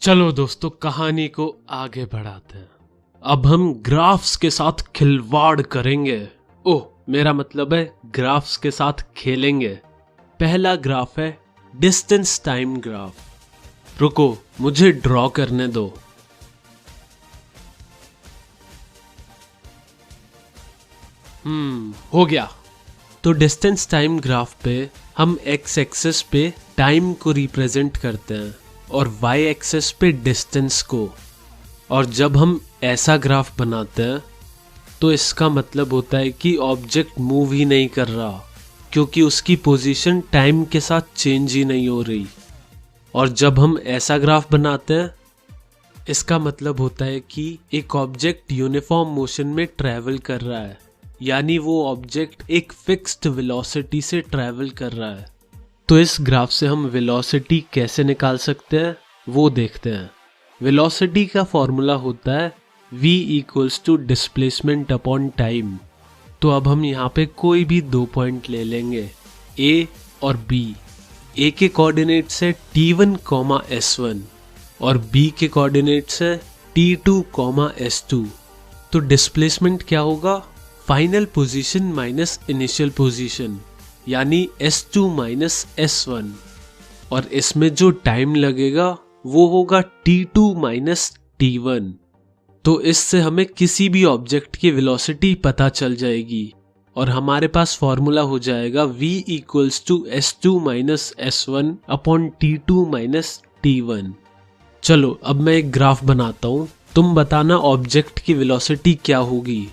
चलो दोस्तों, कहानी को आगे बढ़ाते हैं। अब हम ग्राफ्स के साथ खिलवाड़ करेंगे। ओह, मेरा मतलब है ग्राफ्स के साथ खेलेंगे। पहला ग्राफ है डिस्टेंस टाइम ग्राफ। रुको, मुझे ड्रॉ करने दो। हो गया। तो डिस्टेंस टाइम ग्राफ पे हम एक्स एक्सिस पे टाइम को रिप्रेजेंट करते हैं और वाई एक्सिस पे डिस्टेंस को। और जब हम ऐसा ग्राफ बनाते हैं तो इसका मतलब होता है कि ऑब्जेक्ट मूव ही नहीं कर रहा, क्योंकि उसकी पोजीशन टाइम के साथ चेंज ही नहीं हो रही। और जब हम ऐसा ग्राफ बनाते हैं, इसका मतलब होता है कि एक ऑब्जेक्ट यूनिफॉर्म मोशन में ट्रैवल कर रहा है, यानी वो ऑब्जेक्ट एक फिक्स्ड वेलोसिटी से ट्रैवल कर रहा है। तो इस ग्राफ से हम वेलोसिटी कैसे निकाल सकते हैं वो देखते हैं। वेलोसिटी का फॉर्मूला होता है v equals to displacement upon time. तो अब हम यहाँ पे कोई भी दो पॉइंट ले लेंगे, a और b। a के कोऑर्डिनेट्स है t1, s1 और b के कोऑर्डिनेट्स है t2, s2। तो डिस्प्लेसमेंट क्या होगा? Final position minus initial position, यानी s2 माइनस s1। और इसमें जो टाइम लगेगा वो होगा t2 माइनस t1। तो इससे हमें किसी भी ऑब्जेक्ट की वेलोसिटी पता चल जाएगी और हमारे पास फॉर्मूला हो जाएगा v equals to s2 minus s1 upon t2 minus t1। चलो अब मैं एक ग्राफ बनाता हूं, तुम बताना ऑब्जेक्ट की वेलोसिटी क्या होगी।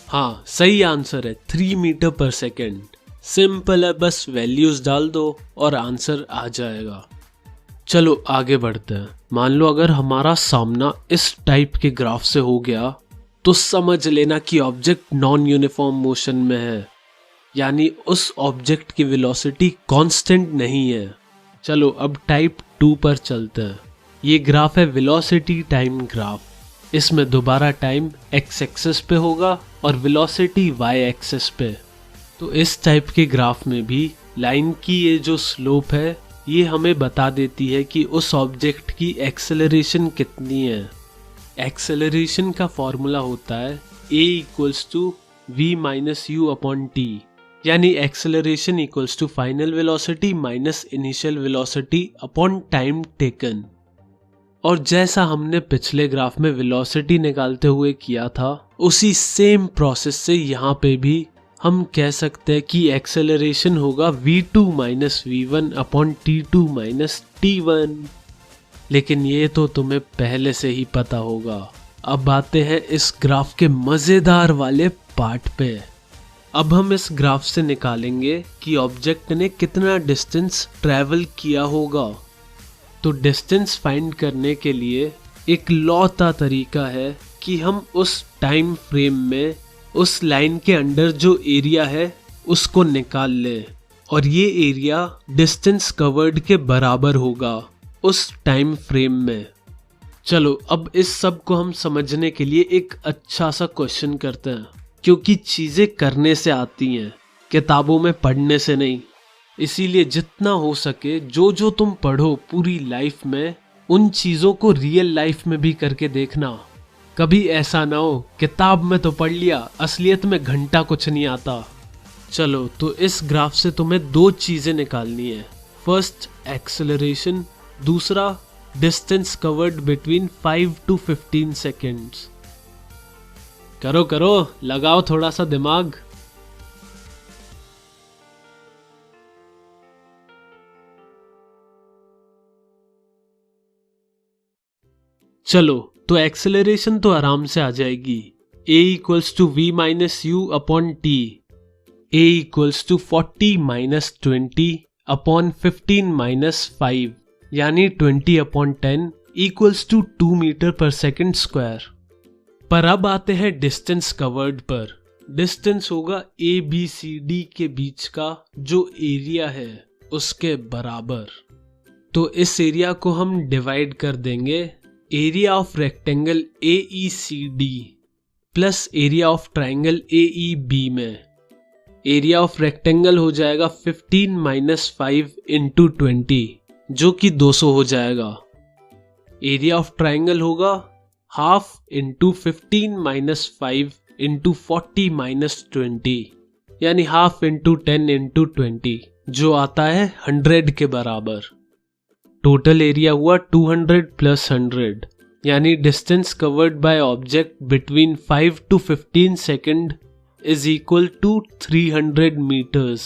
हाँ, सही आंसर है 3 मीटर पर सेकेंड। सिंपल है, बस वैल्यूज डाल दो और आंसर आ जाएगा। चलो आगे बढ़ते हैं। मान लो अगर हमारा सामना इस टाइप के ग्राफ से हो गया तो समझ लेना कि ऑब्जेक्ट नॉन यूनिफॉर्म मोशन में है, यानी उस ऑब्जेक्ट की वेलोसिटी कांस्टेंट नहीं है। चलो अब टाइप 2 पर चलते हैं। ये ग्राफ है वेलोसिटी टाइम ग्राफ। इसमें दोबारा टाइम एक्स एक्सिस पे होगा और वेलोसिटी वाई एक्सिस पे। तो इस टाइप के ग्राफ में भी लाइन की ये जो स्लोप है ये हमें बता देती है कि उस ऑब्जेक्ट की एक्सेलरेशन कितनी है। एक्सेलरेशन का फॉर्मूला होता है a equals to v minus you upon t, यानी acceleration equals to final velocity minus initial velocity upon time taken. और जैसा हमने पिछले ग्राफ में वेलोसिटी निकालते हुए किया था, उसी सेम प्रोसेस से यहाँ पे भी हम कह सकते हैं कि एक्सेलरेशन होगा v2 minus v1 upon t2 minus t1। लेकिन ये तो तुम्हें पहले से ही पता होगा। अब आते हैं इस ग्राफ के मजेदार वाले पार्ट पे। अब हम इस ग्राफ से निकालेंगे कि ऑब्जेक्ट ने कितना डिस्टेंस ट्रैवल किया होगा। तो डिस्टेंस फाइंड करने के लिए एक लौता तरीका है कि हम उस टाइम फ्रेम में उस लाइन के अंडर जो एरिया है उसको निकाल लें, और ये एरिया डिस्टेंस कवर्ड के बराबर होगा उस टाइम फ्रेम में। चलो अब इस सब को हम समझने के लिए एक अच्छा सा क्वेश्चन करते हैं, क्योंकि चीज़ें करने से आती हैं, किताबों में पढ़ने से नहीं। इसीलिए जितना हो सके जो जो तुम पढ़ो पूरी लाइफ में, उन चीज़ों को रियल लाइफ में भी करके देखना। कभी ऐसा ना हो किताब में तो पढ़ लिया, असलियत में घंटा कुछ नहीं आता। चलो तो इस ग्राफ से तुम्हें दो चीज़ें निकालनी है। फर्स्ट एक्सेलरेशन, दूसरा distance covered between 5 to 15 seconds. करो करो, लगाओ थोड़ा सा दिमाग। चलो तो एक्सेलरेशन तो आराम से आ जाएगी। a equals to V minus you upon T. a equals to 40 minus 20 upon 15 minus 5, यानी 20 upon 10 equals to 2 metre per second square. पर अब आते हैं डिस्टेंस कवर्ड पर। डिस्टेंस होगा ए बी सी डी के बीच का जो एरिया है उसके बराबर। तो इस एरिया को हम डिवाइड कर देंगे area of rectangle A E C D plus area of triangle A E B में। एरिया ऑफ रेक्टेंगल हो जाएगा 15 माइनस 5 इंटू 20 जो कि 200 हो जाएगा। एरिया ऑफ ट्राइंगल होगा half into 15 minus 5 into 40 minus 20 यानी हाफ इंटू 10 इंटू 20 जो आता है 100 के बराबर। टोटल एरिया हुआ 200 प्लस 100 यानी distance covered by object between 5 to 15 second is equal to 300 meters।